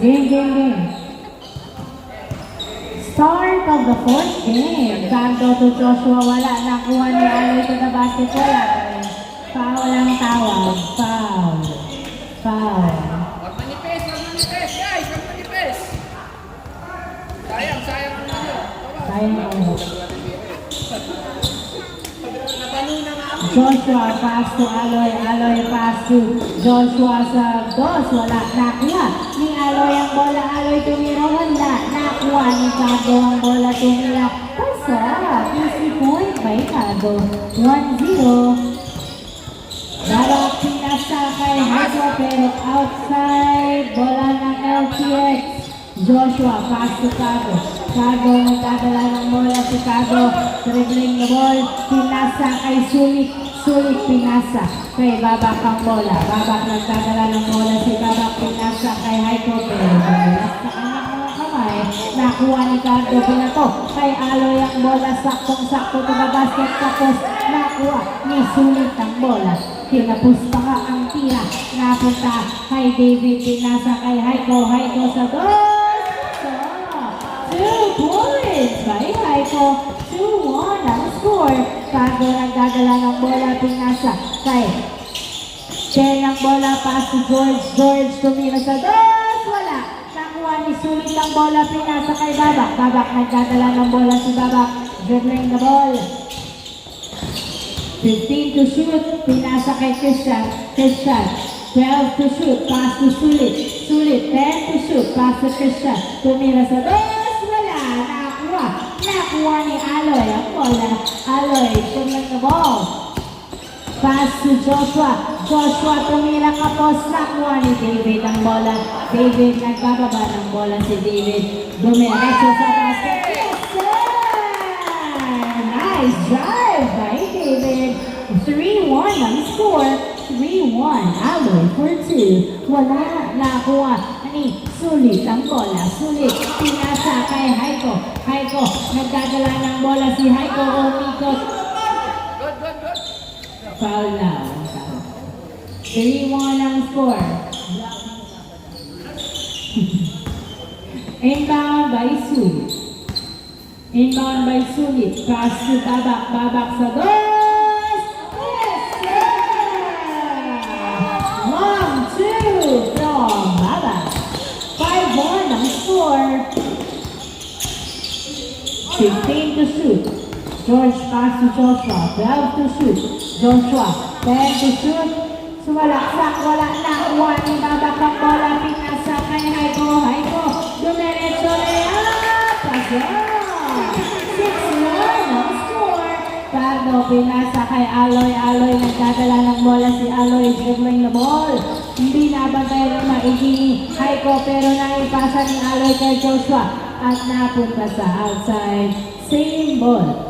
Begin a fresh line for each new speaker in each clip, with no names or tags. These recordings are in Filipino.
Game. Start of the fourth game. Cardo to Joshua, wala. Nakuha ni Aloy to the basket, wala. Foul ang tawag. Foul.
Huwag manipis, guys! Huwag manipis! Sayang ang ano.
Sayang ang Joshua pass to Aloy pass to Joshua sa dos, wala nakuha ni Aloy ang bola, Aloy tumira, wala nakuha ni Cardo ang bola, tumira, pasa, easy point by Cardo, 1-0. Balak pinasa kay Hago pero outside, bola ng LTX. Joshua pass to Cardo. Cardo nagdadala ng bola si Cardo, dribbling the ball, pinasa kay Sulit pinasa kay Babak ang bola. Babak nagdadala ng bola si Babak, pinasa kay Haiko pero sa kanyang mga kamay, nakuha ni Cardo, pinato kay Aloy ang bola, saktong-sakto to the basket, tapos nakuha ni Sulit ang bola. Kinapusta ka ang tira, napunta kay David, pinasa kay Haiko sa dos. 2 points by Haiko, 2-1 ang score. Cardo nagdadala ng bola, pinasa kay Chen ang bola, pass to George tumira sa dos, wala. Nakuha ni Sulit ang bola, pinasa kay Babak. Babak nagdadala ng bola si Babak, dribbling the ball. 15 to shoot, pinasa kay Christian, 12 to shoot, pass to Sulit, 10 to shoot, pass to Christian, tumira sa dos, wala, nakuha ni Aloy ang bola, Aloy, tumira the ball, pass to Joshua tumira kapos, nakuha ni David ang bola, David nagbababa ng bola si David, dumiretso sa basket, yes sir! Nice drive by David. 3-1 ang score. 3-1. Aloy for 2. Wala. Nakuha ni Sulit ang bola. Sulit. Pinasa kay Haiko. Nagdadala ng bola si Haiko. Umikot.
Good.
Foul na. 3-1 ang score. Inbound by Sulit. Inbound by Sulit. Pass to Babak sa dos. Yes, sir! 1-2 from Babak. 5-1 ang score. 15 to shoot. George pass to Joshua. 12 to shoot. Joshua 10 to shoot. Sumalaksak, wala na. Kuha ni Babak ang bola. Pinasa kay Haiko. Dumiretso na yan. Pasok. 6-1 ang score. Cardo pinasa kay Aloy nagdadala ng bola si Aloy, dribbling the ball. Hindi nabantay ng maigi ni Haiko pero naipasa ni Aloy kay Joshua at napunta sa outside. Same ball.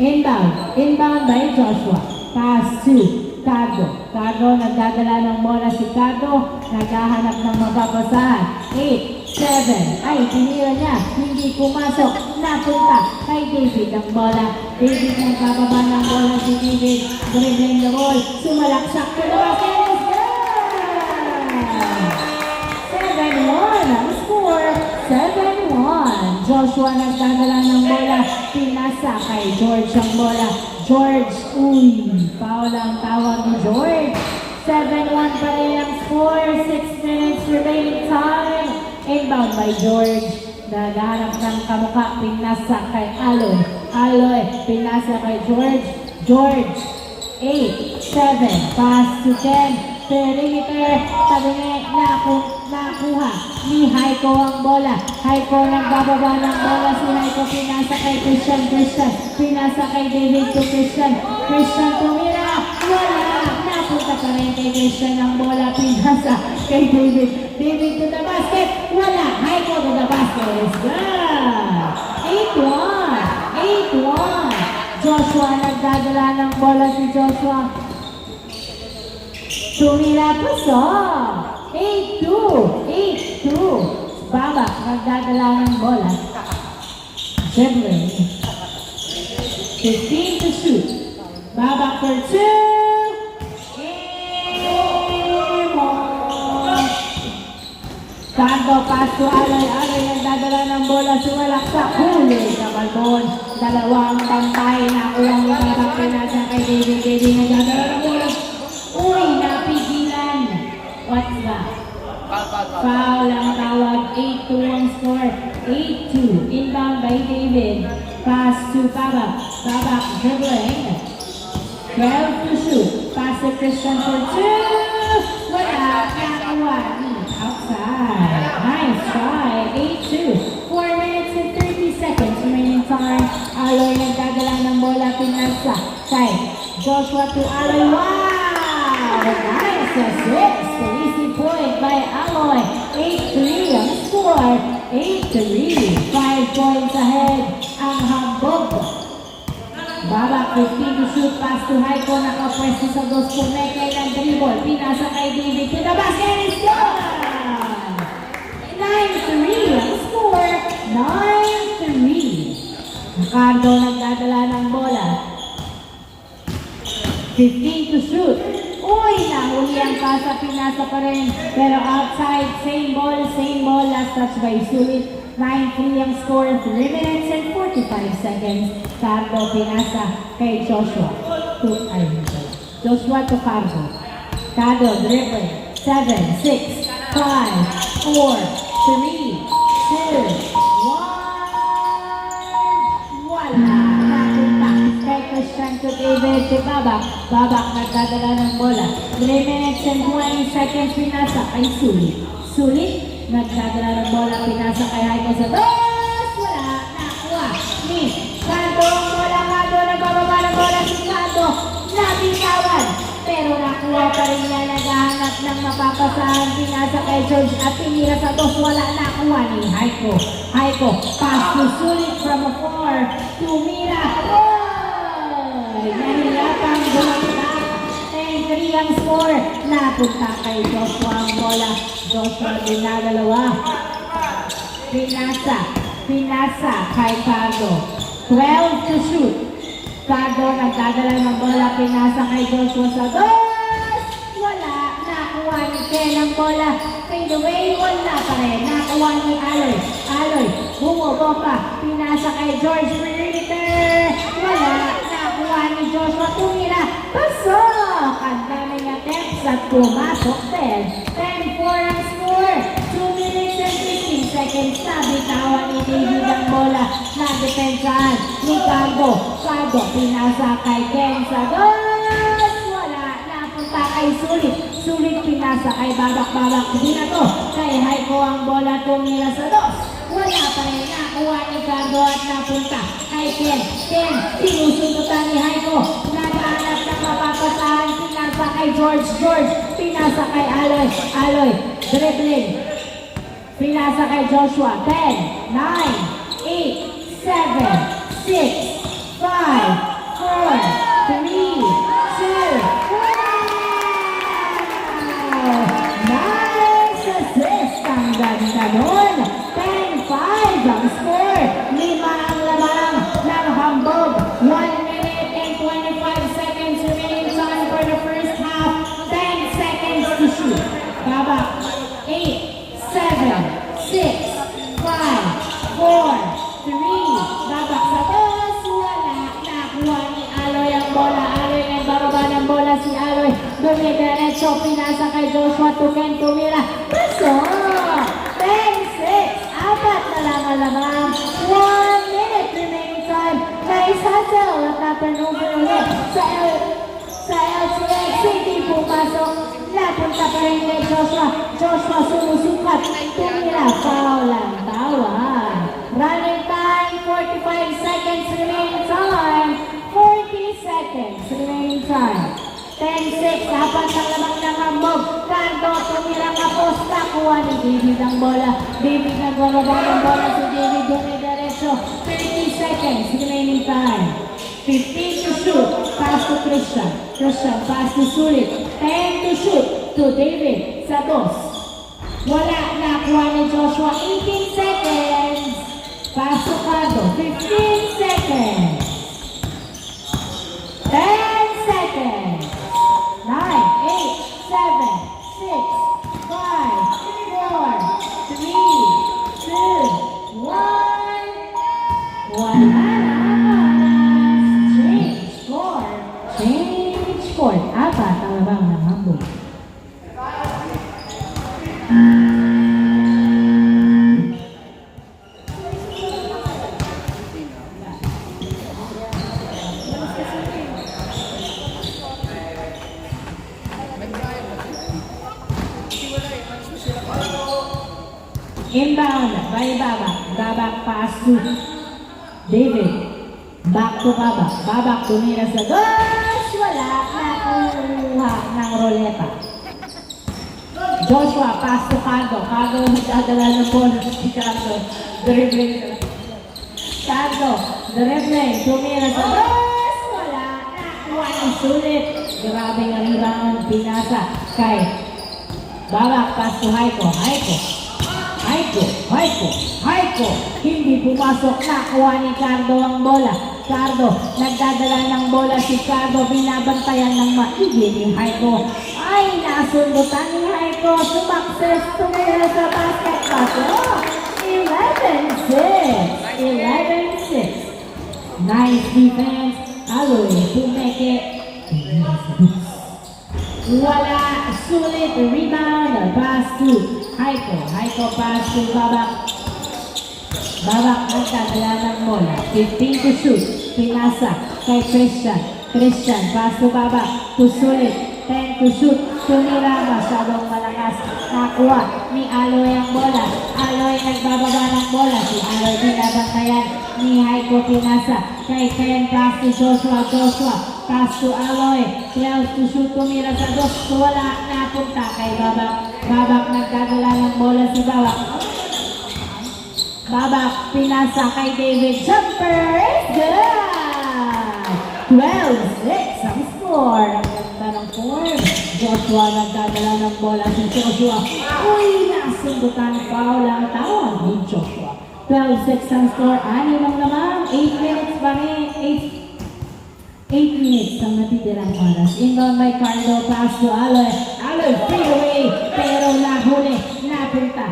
Inbound by Joshua. Pass to Cardo nagdadala ng bola si Cardo, naghahanap ng mababasahan. 8-7, ay tinira niya, hindi pumasok, napunta kay David ang bola. David nagbababa ng bola si David, dribbling the ball, sumalaksak to the basket. 7-1 ang score. 7-1. Joshua nagdadala ng bola, pinasa kay George ang bola. George, foul ang tawag ni George. 7-1 pa rin ang score. 6 minutes remaining time. Inbound by George. Naghanap ng kamukha, pinasa kay Aloy, pinasa kay George. 8-7, pass to 10. Perimeter, tabi nakuha ni Haiko ang bola. Haiko nagbababa ng bola si Haiko, pinasa kay Christian, pinasa kay David to Christian tumira, wala, napunta pa rin kay Christian ang bola, pinasa kay David to the basket, wala, Haiko to the basket, is good. 8-1. Joshua nagdadala ng bola si Joshua. Tumira pa sa 8-2. Babak nagdadala ng bola. Dribbling. 15 to shoot. Babak for 2. Cardo, pass to Aloy. Aloy nagdadala ng bola. Sumalak sa huli sa balbon. Dalawang bantay na kulang ng pinasa kay David. David nagdadala ng bola. Uy, napigilan. What's that? Foul ang tawag. 8-2 ang score. 8-2. Inbound by David. Pass to Babak. Babak dribbling. 12 to shoot. Pass to Christian for 2. Wala. Nakuha. Outside. Nice try. 8-2. 4 minutes and 30 seconds remaining time. Aloy nagdadala ng bola. Pinasa kay Joshua to Aloy. Wow! Nice assist. Easy point by Aloy. 8-3 ang score. 8-3. 5 points ahead ang Hambog. Babak 15 to shoot. Pass to Haiko. Nakapwesto sa dos. Pumekay ng dribble. Pinasa kay David to the basket. It's gone! 9-3 ang score. 9-3. Cardo nagdadala ng bola. 15 to shoot. Uy, nahuli ang pasa, pinasa pa rin. Pero outside, same ball, last touch by Sulit. 9-3 ang score, 3 minutes and 45 seconds. Cardo, pinasa kay Joshua. Joshua to Cardo. Cardo, dribbling. 7, 6, 5, 4, 3, 2, 1. Wala. Christian to David to Babak. Babak nagdadala ng bola. 3 minutes and 20 seconds pinasa kay Sulit. Sulit nagdadala ng bola. Pinasa kay Haiko sa dos. Wala. Nakuha ni Cardo ang bola. Cardo nagbababa ng bola si Cardo. Nabitawan. Pero nakuha pa rin niya. Naghahanap ng mapapasahan. Pinasa kay George at pinira sa dos. Wala. Nakuha ni Haiko. Haiko. Pass to Sulit from afar. Tumira. Nahihirapang bumagsak. 10-3 ang score. Napunta kay Joshua ang bola. Joshua dinadalawa. Pinasa kay Cardo. 12 to shoot. Cardo nagdadala ng bola. Pinasa kay Joshua sa dos. Wala. Nakuha ni Ken ang bola. Fade away. Wala pa rin. Nakuha ni Aloy. Aloy. Bumubomba. Pinasa kay George Perimeter. Wala. Nakuha ni Joshua. Tumira. Pasok. Ang daming attempts at pumasok din. 10-4 ang score. 2 minutes and 15 seconds. Nabitawan ni David ang bola. Nadepensahan ni Cardo. Cardo. Pinasa kay Ken sa dos. Wala. Napunta kay Sulit. Sulit pinasa kay Babak. Hindi na to. Kay Haiko ang bola. Tumira sa dos. Wala pa rin. Nakuha ni Cardo at napunta kay Ken. Ken, sinusunutan ni Haiko. Naghahanap ng mapapasahan. Pinasa kay George. George, pinasa kay Aloy. Aloy, dribbling. Pinasa kay Joshua. 10, 9, 8, 7, 6, 5, 4, 3, 2, 1. Nice assist. Ang ganda nun. 10-5 ang score. 5 ang lamang ng Hambog. 1 minute and 25 seconds remaining time for the first half. 10 seconds to shoot. Babak. 8, 7, 6, 5, 4, 3. Babak sa dos. Wala. Nakuha ni Aloy ang bola. Aloy nagbababa ng bola si Aloy. Dumidiretso. Pinasa kay Joshua to Ken Tumira. Pasok. 10-6. Apat na lang ang lamang. 1 minute remaining time. Nice hustle at na-turnover ulit sa LCX. Hindi pumasok. Napunta pa rin kay Joshua. Joshua sumusukat. Tumira. Foul ang tawag. Running time. 45 seconds remaining time. 40 seconds remaining time. 10-6, apat ang lamang ng Hambog. Cardo, tumira ka posta. Kuha ni David ang bola. David nagbababa ng bola. Si David dumidiretso. 30 seconds remaining time. 15 to shoot. Pass to Christian. Christian, pass to Sulit. 10 to shoot to David sa dos. Wala. Nakuha ni Joshua. 18 seconds. Pass to Cardo. 15 seconds. 10 seconds. 9, 8, 7, 6, 5, 4, 3, 2, 1. sport. Apat ang labang ng hambog. Inbound by Babak. Babak pass to David. Back to Babak. Babak tumira sa gosh! Wala. Nakuha ng roleta. Joshua pass to Cardo. Cardo magdadala ng bola si Cardo. Dribbling. Cardo. Dribbling. Tumira sa gosh! Wala. Nakuha ng sulit. Grabe nga rebound. Pinasa kay Babak pass to Haiko. Haiko, hindi pumasok, nakuha ni Cardo ang bola. Cardo, nagdadala ng bola si Cardo, binabantayan ng maigi ni Haiko. Ay, nasundutan ni Haiko, sumakses, tumira sa basket pass. 11-6. Nice defense. Aloy, tumeke. Wala, sulit, rebound, pass to Haiko pass to Babak. Babak nagdadala ng bola, 15 to shoot, pinasa kay Christian, pass to Babak, to sulit, 10 to shoot, tumira, masyadong malakas, nakuha ni Aloy ang bola, Aloy nagbababa ng bola, si Aloy binabantayan ni Haiko, pinasa kay Ken, pass to Joshua, pass to Aloy, 12 to shoot, tumira sa dos, wala, napunta kay Babak. Babak nagdadala ng bola si Babak, pinasa kay David, jumper is good! 12-6 ang score. Ang ganda ng form. Joshua nagdadala ng bola si Joshua. Uy, nasundutan, foul ang tawag ni Joshua. 12-6 ang score. 6 lang naman. 8 minutes pa rin. 8 minutes ang natitirang oras. Inbound by Carlo, pass to Aloy. Aloy, fade away. Pero nahuli, napunta.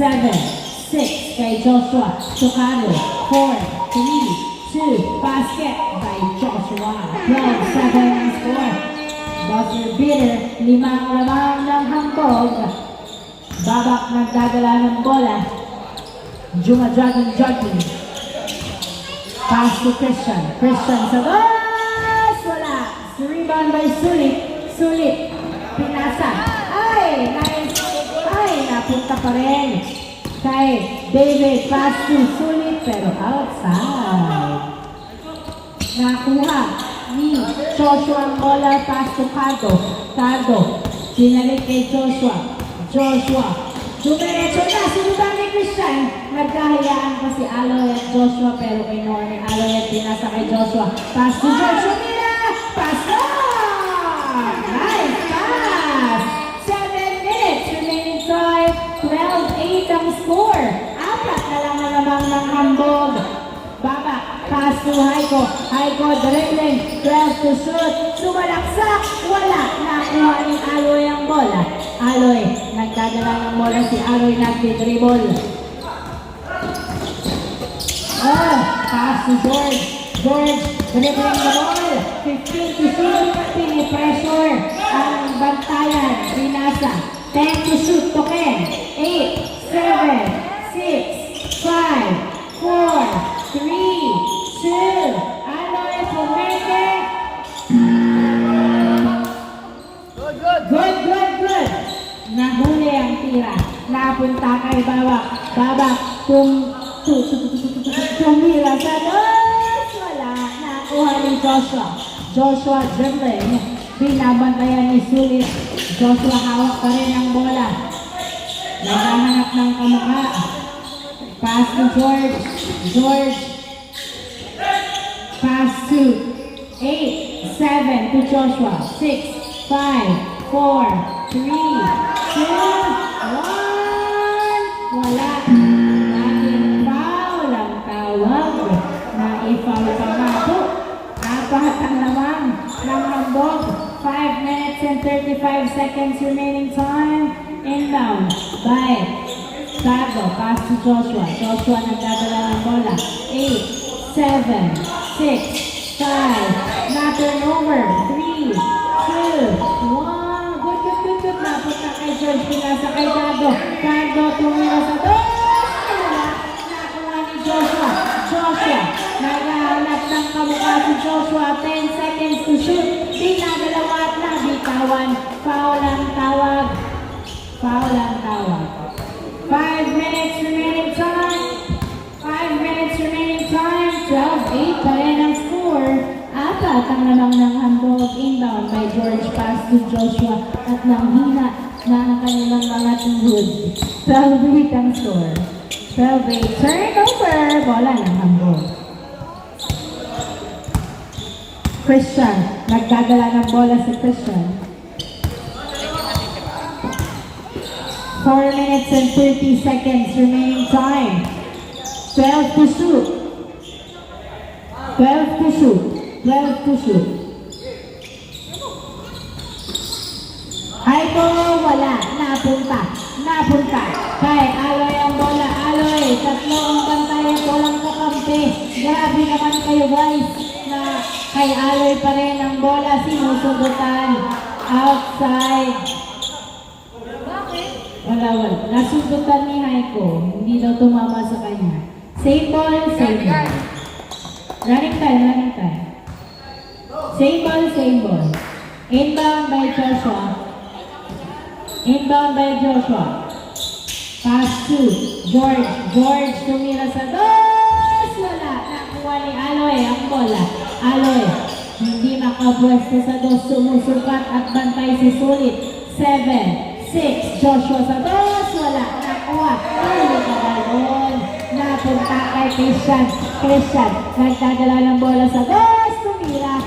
7-6 kay Joshua. To Carlo. 4-3-2. Basket by Joshua. 12-7 ang score. Buzzer beater. 5 lamang ng hambog. Babak nagdadala ng bola. Jogging. Pass to Christian. Sa goal! Wala. Rebound by Sulit. Pinasa. Ay, nice. Ay, napunta pa rin. Kay David, pass to Sulit, pero outside. Nakuha ni Joshua ang bola, pass to Cardo. Sinalik kay Joshua. Dumiretso na, sinudan ni Christian. Nagkahayaan pa si Aloy at Joshua, pero kinuha ni Aloy at pinasa kay Joshua. Pass to Joshua. Pass up! Nice pass! 7 minutes remaining time. 12-8 ang score. 4 na lang naman ng hambog. Babak, pass to Haiko. Dribbling, 12 to shoot. Sumalaksak, wala. Nakuha ni Aloy ang bola. Aloy, nagdadala ng bola si Aloy, nagdidribble. Pass to George, dribbling the ball. 15 to shoot, pinipressure ang bantayan. Pinasa, 10 to shoot to Ken. 8, 7, 6, 5, 4, 3, 2, Aloy, pumeke. Good. Nahuli ang tira. Napunta kay Babak. Tumira sa dos. Wala. Nakuha ni Joshua dribbling. Binabantayan ni Sulit. Joshua hawak pa rin ang bola. Naghahanap ng kamukha. Pass to George. Pass to 8, 7 to Joshua. 6, 5, 4, 3, 2, 1. Wala. Naging foul ang tawag. Naifoul pa nga po. 4 ang lamang ng hambog. 5 minutes and 35 seconds remaining time. Inbound by Cardo. Pass to Joshua. Joshua nagdadala ng bola. 8, 7, 6, 5. Na turnover. 3, 2, Cardo. Cardo tumira sa dos. Wala. Nakuha ni Joshua. Joshua. Naghahanap ng kamukha si Joshua. 10 seconds to shoot. Dinadalawa at nabitawan. Foul ang tawag. Foul ang tawag. 5 minutes remaining time. 5 minutes remaining time. 12-8 pa rin ang score. Apat ang lamang ng handball. Inbound by George. Pass to Joshua. At nanghina na ang kanilang mga tuhod. 12-8 ang score. 12-8. Turnover. Bola ng handball. Christian. Nagdadala ng bola si Christian. 4 minutes and 30 seconds remaining time. 12 to shoot. 12 to shoot. 12 to shoot. Aiko, wala. Napunta. Napunta. Kay Aloy ang bola. Aloy. Tatlo ang bantay at walang kakampi. Grabe naman kayo guys. Na kay Aloy pa rin ang bola. Sinusugutan. Outside. Wala. Nasugutan ni Haiko. Hindi daw tumama sa kanya. Same ball, same ball. Running time, running time. Same ball, same ball. Inbound by Joshua. Inbound by Joshua. Pass to George. George tumira sa dos. Wala. Nakuha ni Aloy ang bola. Aloy. Hindi makapwesto sa dos. Sumusukat at bantay si Sulit. 7, 6. Joshua sa dos. Wala. Nakuha. Ulit na balon. Napunta kay Christian. Christian. Nagdadala ng bola sa dos. Tumira.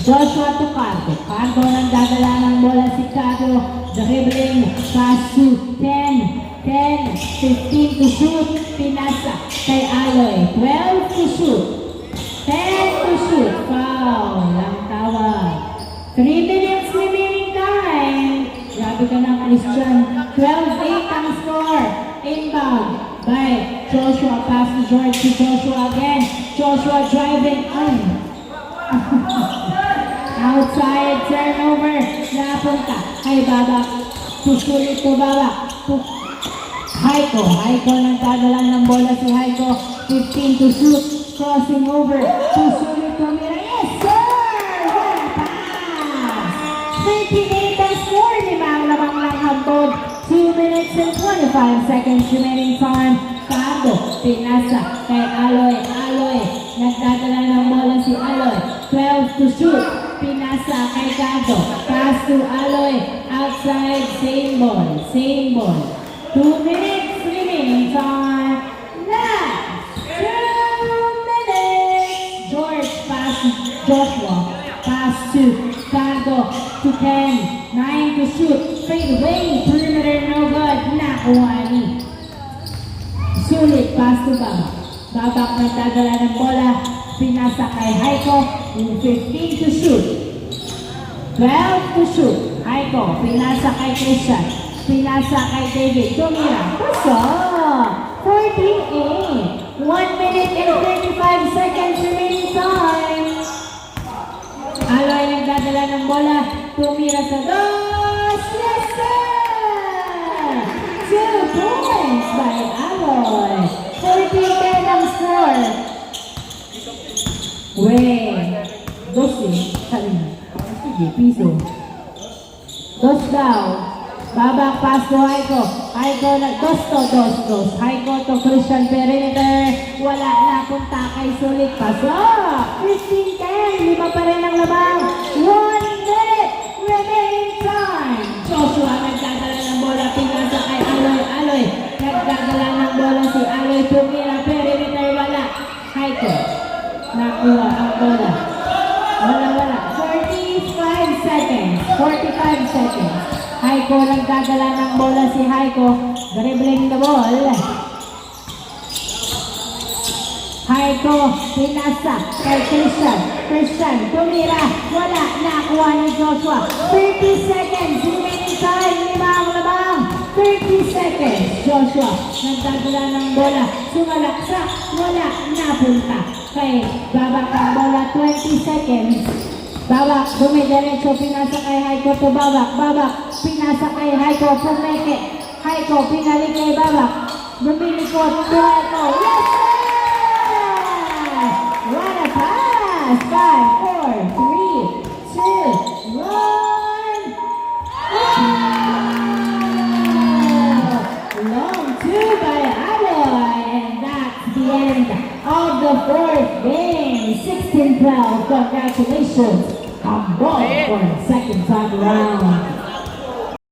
Joshua to Cardo. Cardo nagdadala ng bola si Cardo. Dribbling. Pass to 10. 10. 15 to shoot. Pinasa kay Aloy. 12 to shoot. 10 to shoot. Foul. Ang tawag. 3 minutes remaining time. Grabe ka na, Christian. 12-8 ang score. Inbound by Joshua. Pass to George to Joshua again. Joshua driving on. Outside turnover. Napunta kay Babak. Susulit to Babak. Haiko. Haiko nagdadala ng bola si Haiko. 15 to shoot. Crossing over. Susulit to Mira. Yes, sir! One pass! 38 ang score. Limang lamang lang hambog. 2 minutes and 25 seconds remaining time. Cardo. Pinasa kay Aloy. Aloy. Nagdadala ng bola si Aloy. 12 to shoot. Pinasa kay Cardo. Pass to Aloy. Outside. Same ball. Same ball. 2 minutes remaining time. Last 2 minutes. George pass to Joshua. Pass to Cardo. To 10. 9 to shoot. Fade away. Perimeter no good. Nakuha ni Sulit. Pass to Babak. Babak nagdadala ng bola. Pinasa kay Haiko. 15 to shoot. 12 to shoot. Haiko. Pinasa kay Christian. Pinasa kay David. Tumira. Puso. 48. 1 minute and 35 seconds remaining time. Aloy nagdadala ng bola. Tumira sa dos. Yes, sir! 2 points by Aloy. 40-10 ang score. Dos sabi na. Sige, piso. Dos daw. Babak pass to Haiko. Haiko na, dos. Haiko to Christian perimeter. Wala na, punta kay Sulit. Pasok! 15-10. 5 pa rin ang labang. 1 minute remaining time. Joshua nagdadala ng bola. Pinasa kay Aloy. Aloy. Nagdadala ng bola si Aloy. Tumira perimeter. Wala. Haiko. Nakuha ang bola. Wala. 45 seconds. 45 seconds. Haiko nagdadala ng bola si Haiko. Dribbling the ball. Haiko, pinasa kay Christian. Christian, tumira. Wala. Nakuha ni Joshua. 30 seconds. Remaining time. 5 ang labang. 30 seconds. Joshua, nagdadala ng bola. Sumalaksak, wala, napunta. Kay Babak ang bola, 20 seconds. Babak, dumidiretso, pinasa kay Haiko to Babak. Babak, pinasa kay Haiko, pumeke. Haiko, pinalik kay Babak. Bumilikot, to Haiko. Yes, sir! What a pass! 5, 4, 3, 2, 1. Long two by Aloy, and that's the end of the fourth game. 16-12. Congratulations. Come on for the second time around.